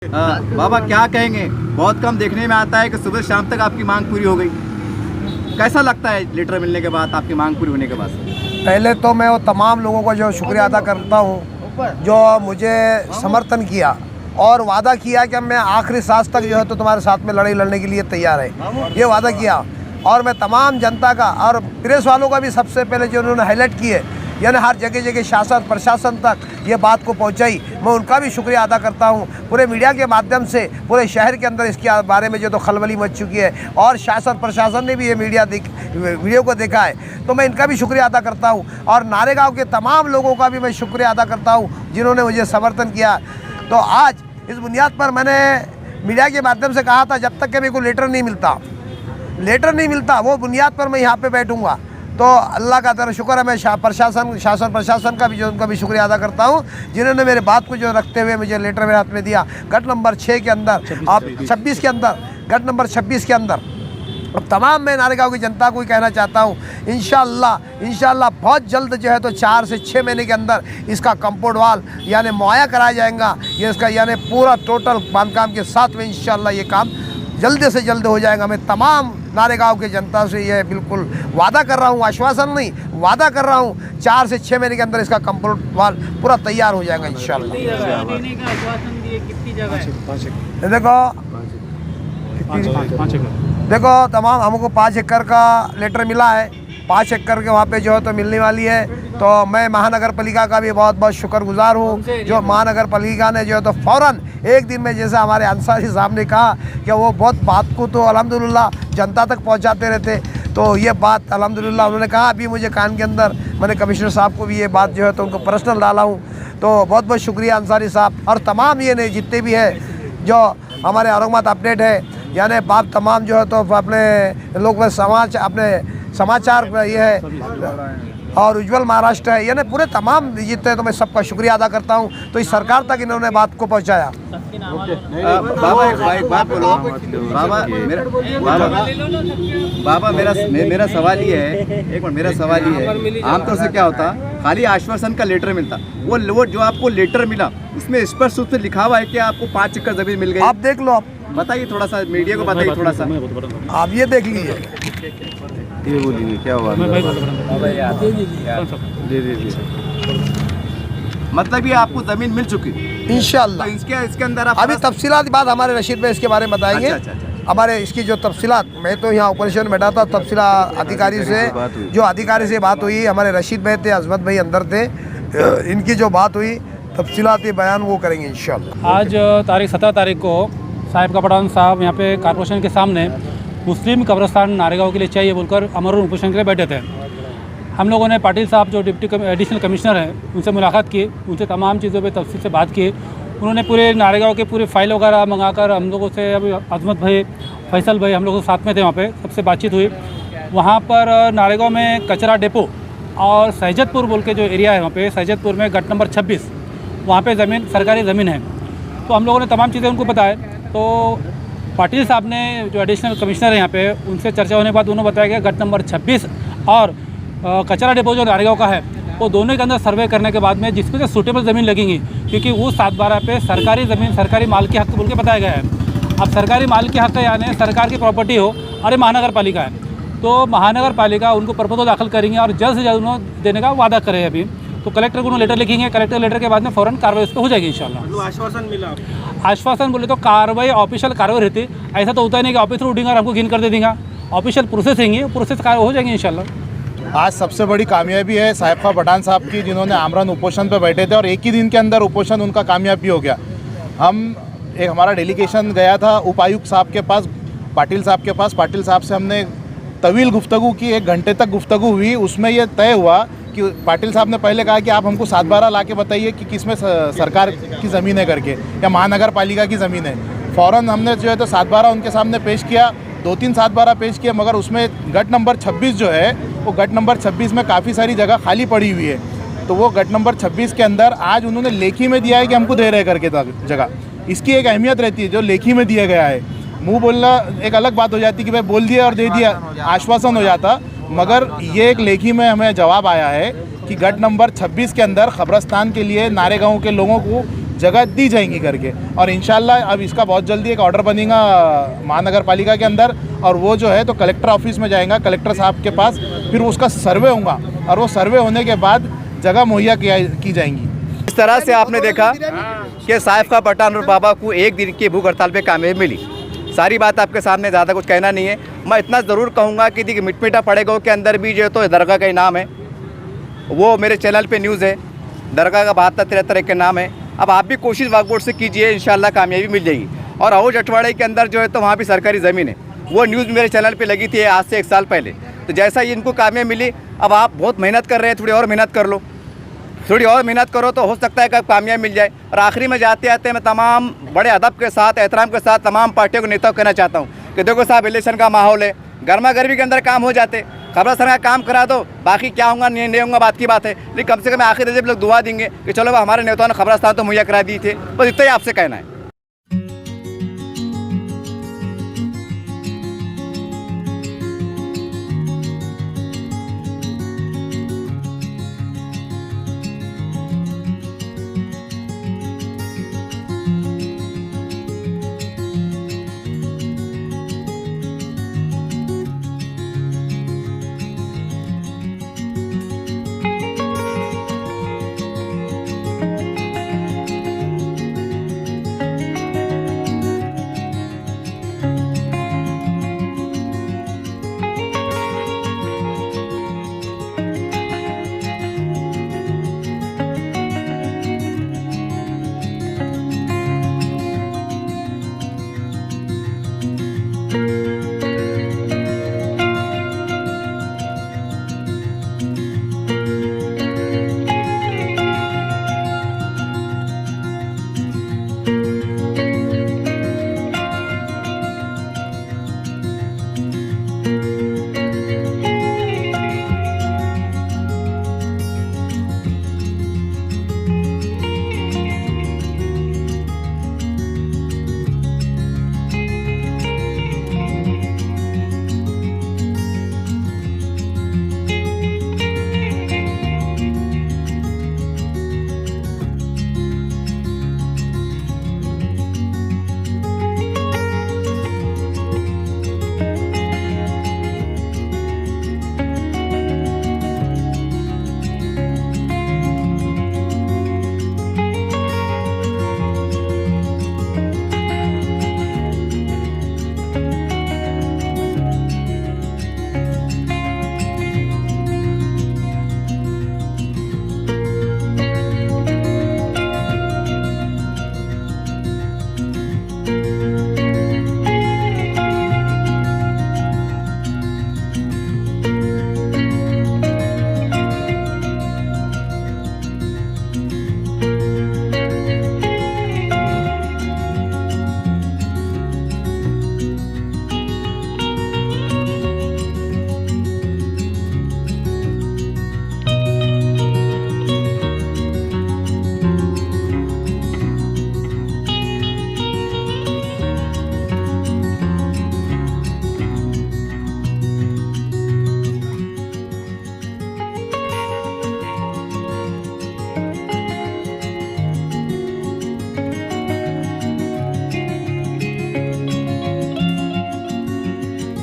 बाबा क्या कहेंगे, बहुत कम देखने में आता है कि सुबह शाम तक आपकी मांग पूरी हो गई। कैसा लगता है लेटर मिलने के बाद, आपकी मांग पूरी होने के बाद? पहले तो मैं वो तमाम लोगों का जो शुक्रिया अदा करता हूँ जो मुझे समर्थन किया और वादा किया कि मैं आखिरी सांस तक जो है तो तुम्हारे साथ में लड़ाई लड़ने के लिए तैयार है, ये वादा किया। और मैं तमाम जनता का और प्रेस वालों का भी सबसे पहले जो उन्होंने हाईलाइट किए, यानी हर जगह जगह शासन प्रशासन तक ये बात को पहुंचाई, मैं उनका भी शुक्रिया अदा करता हूं। पूरे मीडिया के माध्यम से पूरे शहर के अंदर इसके बारे में जो तो खलबली मच चुकी है और शासन प्रशासन ने भी ये वीडियो को देखा है, तो मैं इनका भी शुक्रिया अदा करता हूं। और नारेगांव के तमाम लोगों का भी मैं शुक्रिया अदा करता हूँ जिन्होंने मुझे समर्थन किया। तो आज इस बुनियाद पर मैंने मीडिया के माध्यम से कहा था, जब तक कि मेरे को लेटर नहीं मिलता वो बुनियाद पर मैं यहाँ पे बैठूँगा। तो अल्लाह का तरह शुक्र है, मैं शासन प्रशासन का भी जो उनका भी शुक्रिया अदा करता हूँ जिन्होंने मेरे बात को जो रखते हुए मुझे लेटर मेरे हाथ में दिया। गट नंबर 6 के अंदर आप 26 के अंदर गट नंबर 26 के अंदर अब तमाम मैं नारेगांव की जनता को ही कहना चाहता हूँ, इंशाल्लाह बहुत जल्द जो है तो 4 से 6 महीने के अंदर इसका कंपाउंड वाल यानी मुहैया कराया जाएगा। ये इसका यानी पूरा टोटल बांधकाम के साथ में इंशाल्लाह ये काम जल्द से जल्द हो जाएगा। मैं तमाम नारेगांव की जनता से ये बिल्कुल वादा कर रहा हूँ, आश्वासन नहीं वादा कर रहा हूँ, 4 से 6 महीने के अंदर इसका कंपाउंड वाल पूरा तैयार हो जाएगा इंशाल्लाह। देखो तमाम हमको 5 एकड़ का लेटर मिला है, 5 एकड़ के वहाँ पे जो है तो मिलने वाली है। तो मैं महानगर पालिका का भी बहुत बहुत शुक्रगुजार हूँ जो महानगर पालिका ने जो है तो फ़ौरन एक दिन में, जैसे हमारे अंसारी साहब ने कहा कि वो बहुत बात को तो अल्हम्दुलिल्लाह जनता तक पहुँचाते रहते, तो ये बात अल्हम्दुलिल्लाह उन्होंने कहा। अभी मुझे कान के अंदर मैंने कमिश्नर साहब को भी ये बात जो है तो उनको पर्सनल डाला हूँ। तो बहुत बहुत शुक्रिया अंसारी साहब और तमाम ये नहीं जितने भी है जो हमारे औरंगाबाद अपडेट है, यानी बाप तमाम जो है तो अपने लोग समाज अपने समाचार ये है और उज्जवल महाराष्ट्र है, यानी पूरे तमाम जितने, तो मैं सबका शुक्रिया अदा करता हूँ। तो इस सरकार तक इन्होंने बात को पहुँचाया। बाबा एक बात बोलो बाबा, मेरा सवाल ये है, एक मिनट, मेरा सवाल ये है, आमतौर से क्या होता, खाली आश्वासन का लेटर मिलता, वो जो आपको लेटर मिला उसमें स्पष्ट रूप से लिखा हुआ है कि आपको 5 एकड़ जमीन मिल गई। आप देख लो, आप बताइए थोड़ा सा, मीडिया को बताइए थोड़ा सा, आप ये देख लीजिए। ये बोलिए क्या हुआ? मतलब ये आपको जमीन मिल चुकी इंशाल्लाह। तो इसके अंदर आप अभी तफसीलात बात हमारे रशीद भाई इसके बारे में बताएंगे। अच्छा। हमारे इसकी जो तफसीलात, मैं तो यहाँ ऑपरेशन बैठा था, तफसीला अधिकारी से बात हुई, हमारे रशीद भाई थे, अजमत भाई अंदर थे, इनकी जो बात हुई तफसीलाती बयान वो करेंगे इंशाल्लाह। आज तारीख 17 तारीख को साहिब का पठान साहब यहाँ पे कॉर्पोरेशन के सामने मुस्लिम कब्रस्तान नारेगांव के लिए चाहिए बोलकर अमर उपोषण के लिए बैठे थे। हम लोगों ने पाटिल साहब जो डिप्टी एडिशनल कमिश्नर हैं उनसे मुलाकात की, उनसे तमाम चीज़ों पे तफसील से बात की। उन्होंने पूरे नारेगांव के पूरे फाइल वगैरह मंगाकर हम लोगों से, अभी अजमत भाई, फैसल भाई, हम लोग साथ में थे, वहाँ पे सबसे बातचीत हुई। वहाँ पर नारेगांव में कचरा डिपो और सैजदपुर बोल के जो एरिया है, वहाँ पे सैजदपुर में गट नंबर 26 वहाँ पे ज़मीन, सरकारी ज़मीन है। तो हम लोगों ने तमाम चीज़ें उनको बताए। तो पाटिल साहब ने जो एडिशनल कमिश्नर है यहाँ पे, उनसे चर्चा होने के बाद उन्होंने बताया कि गट नंबर 26 और कचरा डिपो जो नारेगांव का है, वो दोनों के अंदर सर्वे करने के बाद में जिसमें से सूटेबल ज़मीन लगेंगी, क्योंकि वो 7/12 पे सरकारी ज़मीन, सरकारी माल के हक़ बोल के बताया गया है। अब सरकारी माल के हक़ यानी सरकार की प्रॉपर्टी हो और ये महानगर पालिका है, तो महानगर पालिका उनको प्रपोजल दाखिल करेंगे और जल्द से जल्द उन्होंने देने का वादा करे। अभी तो कलेक्टर को उन्होंने लेटर लिखेंगे, कलेक्टर लेटर के बाद में फ़ौरन कार्रवाई उस पर हो जाएगी इंशाल्लाह। आश्वासन मिला? आश्वासन बोले तो कार्रवाई, ऑफिशियल कार्रवाई रहती, ऐसा तो होता ही नहीं कि ऑफिसर उठेंगे और हमको गिन कर दे देगा। ऑफिशियल प्रोसेस है, प्रोसेस कार्रवाई हो जाएंगे इंशाल्लाह। आज सबसे बड़ी कामयाबी है साहिब का पठान साहब की, जिन्होंने आमरण उपोषण पे बैठे थे और एक ही दिन के अंदर उपोषण उनका कामयाबी हो गया। हमारा डेलीगेशन गया था उपायुक्त साहब के पास, पाटिल साहब के पास। पाटिल साहब से हमने तवील गुफ्तगू की, 1 घंटे तक गुफ्तगू हुई। उसमें यह तय हुआ कि पाटिल साहब ने पहले कहा कि आप हमको 7/12 ला के बताइए कि किसमें सरकार की ज़मीन है करके, या महानगर पालिका की ज़मीन है। फ़ौरन हमने जो है तो 7/12 उनके सामने पेश किया, 2-3 7/12 पेश किया, मगर उसमें गट नंबर 26 जो है वो गट नंबर 26 में काफ़ी सारी जगह खाली पड़ी हुई है। तो वो गट नंबर 26 के अंदर आज उन्होंने लेखी में दिया है कि हमको दे रहे करके जगह। इसकी एक अहमियत रहती है जो लेखी में दिया गया है। मुँह बोलना एक अलग बात हो जाती कि भाई बोल दिया और दे दिया, आश्वासन हो जाता, मगर ये एक लेखी में हमें जवाब आया है कि गट नंबर 26 के अंदर कब्रस्तान के लिए नारेगांव के लोगों को जगह दी जाएंगी करके। और इंशाल्लाह अब इसका बहुत जल्दी एक ऑर्डर बनेगा महानगर पालिका के अंदर, और वो जो है तो कलेक्टर ऑफिस में जाएगा, कलेक्टर साहब के पास, फिर उसका सर्वे होगा, और वो सर्वे होने के बाद जगह मुहैया की जाएंगी। इस तरह से आपने देखा कि साइफ पठान और बाबा को एक दिन की भूख हड़ताल पे कामयाबी मिली। सारी बात आपके सामने, ज़्यादा कुछ कहना नहीं है। मैं इतना ज़रूर कहूँगा कि देखिए मिटमिटा पड़ेगा के अंदर भी जो तो दरगाह का इनाम है, वो मेरे चैनल पे न्यूज़ है, दरगाह का 72-73 के नाम है। अब आप भी कोशिश वाकबोर्ड से कीजिए, इंशाल्लाह कामयाबी मिल जाएगी। और अहूज अठवाड़े के अंदर जो है तो वहाँ भी सरकारी ज़मीन है, वो न्यूज़ मेरे चैनल पे लगी थी आज से 1 साल पहले। तो जैसा ही इनको कामयाबी मिली, अब आप बहुत मेहनत कर रहे हैं, थोड़ी और मेहनत कर लो, थोड़ी और मेहनत करो तो हो सकता है कि कामयाबी मिल जाए। और आखिरी में जाते आते मैं तमाम बड़े अदब के साथ, एहतराम के साथ तमाम पार्टियों के नेताओं को कहना चाहता हूँ कि देखो साहब, इलेक्शन का माहौल है, गर्मा गर्मी के अंदर काम हो जाते, खबरस्तान का काम करा दो, बाकी क्या होगा नहीं होगा बात की बात है, लेकिन कम से कम आखिर जब लोग दुआ देंगे कि चलो हमारे नेताओं ने खबरस्तान तो मुहैया करा दी थे। बस इतना ही आपसे कहना है।